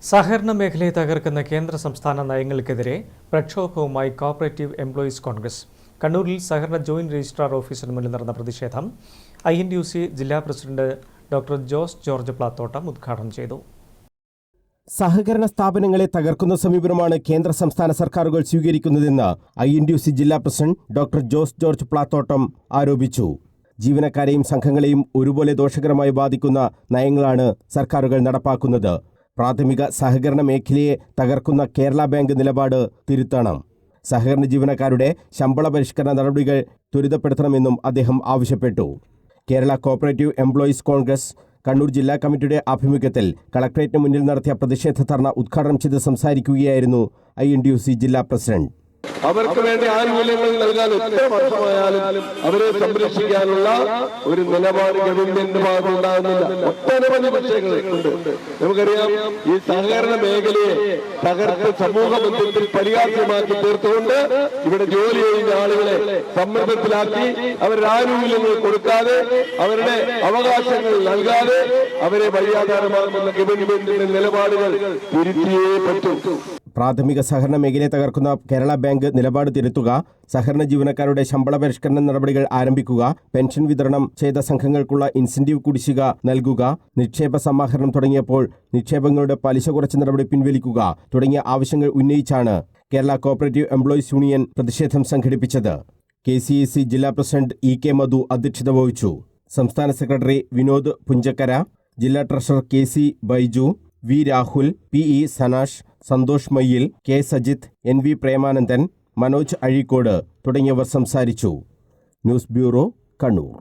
സഹകരണ മേഖലയെ തകർക്കുന്ന കേന്ദ്ര സംസ്ഥാന നയങ്ങൾക്കെതിരെ പ്രക്ഷോഭവുമായി കോഓപ്പറേറ്റീവ് എംപ്ലോയീസ് കോൺഗ്രസ്. കണ്ണൂരിൽ സഹകരണ ജോയിന്റ് രജിസ്ട്രാർ ഓഫീസിന് മുന്നിൽ നടന്ന പ്രതിഷേധം INTUC ജില്ലാ president doctor Jose George Plathottam ഉദ്ഘാടനം ചെയ്തു. സഹകരണ സ്ഥാപനങ്ങളെ തകർക്കുന്ന സമീപനമാണ് കേന്ദ്ര സംസ്ഥാന സർക്കാരുകൾ സ്വീകരിക്കുന്നതെന്ന് INTUC ജില്ലാ president doctor Jose George Plathottam ആരോപിച്ചു. ജീവനക്കാരെയും സംഘങ്ങളെയും ഒരുപോലെ ദോഷകരമായി ബാധിക്കുന്ന നയങ്ങളാണ് സർക്കാരുകൾ നടപ്പാക്കുന്നത്. പ്രാഥമിക സഹകരണ മേഖലയെ തകർക്കുന്ന കേരള ബാങ്ക് നിലപാട് തിരുത്തണം. സഹകരണ ജീവനക്കാരുടെ ശമ്പള പരിഷ്കരണ നടപടികൾ ത്വരിതപ്പെടുത്തണമെന്നും അദ്ദേഹം ആവശ്യപ്പെട്ടു. കേരള കോഓപ്പറേറ്റീവ് എംപ്ലോയീസ് കോൺഗ്രസ് കണ്ണൂർ ജില്ലാ കമ്മിറ്റിയുടെ ആഭിമുഖ്യത്തിൽ കളക്ടറേറ്റിന് മുന്നിൽ നടത്തിയ പ്രതിഷേധ ധർണ ഉദ്ഘാടനം ചെയ്ത് സംസാരിക്കുകയായിരുന്നു INTUC ജില്ലാ പ്രസിഡന്റ്. അവർക്ക് വേണ്ടി ആനുകൂല്യങ്ങൾ നൽകാൻ എത്ര വർഷമായാലും അവരെ സംരക്ഷിക്കാനുള്ള ഒരു നിലപാട് ഗവൺമെന്റിന്റെ ഭാഗത്തുണ്ടാകുന്നില്ല. ഒട്ടനവധി വിഷയങ്ങളുണ്ട്. നമുക്കറിയാം, ഈ സഹകരണ മേഖലയെ തകർത്ത് സമൂഹ ബന്ധത്തിൽ പരിഹാസ്യമാക്കി തീർത്തുകൊണ്ട് ഇവിടെ ജോലി ചെയ്യുന്ന ആളുകളെ സമ്മർദ്ദത്തിലാക്കി അവരുടെ ആനുകൂല്യങ്ങൾ കൊടുക്കാതെ അവരുടെ അവകാശങ്ങൾ നൽകാതെ അവരെ വഴിയാധാരമാകുന്ന ഗവൺമെന്റിന്റെ നിലപാടുകൾ തിരുത്തിയേ പറ്റൂ. പ്രാഥമിക സഹകരണ മേഖലയെ തകർക്കുന്ന കേരള ബാങ്ക് നിലപാട് തിരുത്തുക, സഹകരണ ജീവനക്കാരുടെ ശമ്പള പരിഷ്കരണ നടപടികൾ ആരംഭിക്കുക, പെൻഷൻ വിതരണം ചെയ്ത സംഘങ്ങൾക്കുള്ള ഇൻസെന്റീവ് കുടിശ്ശിക നൽകുക, നിക്ഷേപ സമാഹരണം തുടങ്ങിയപ്പോൾ നിക്ഷേപങ്ങളുടെ പലിശ കുറച്ച നടപടി പിൻവലിക്കുക തുടങ്ങിയ ആവശ്യങ്ങൾ ഉന്നയിച്ചാണ് കേരള കോഓപ്പറേറ്റീവ് എംപ്ലോയീസ് യൂണിയൻ പ്രതിഷേധം സംഘടിപ്പിച്ചത്. KCAC ജില്ലാ പ്രസിഡന്റ് EK മധു അധ്യക്ഷത വഹിച്ചു. സംസ്ഥാന സെക്രട്ടറി വിനോദ് പുഞ്ചക്കര, ജില്ലാ treasurer KC Baiju, V Rahul, PE Sanash, Santhosh Mayyil, K Sajith, NV Premanandan, Manoj Azhikode തുടങ്ങിയവർ സംസാരിച്ചു. News bureau, Kannur.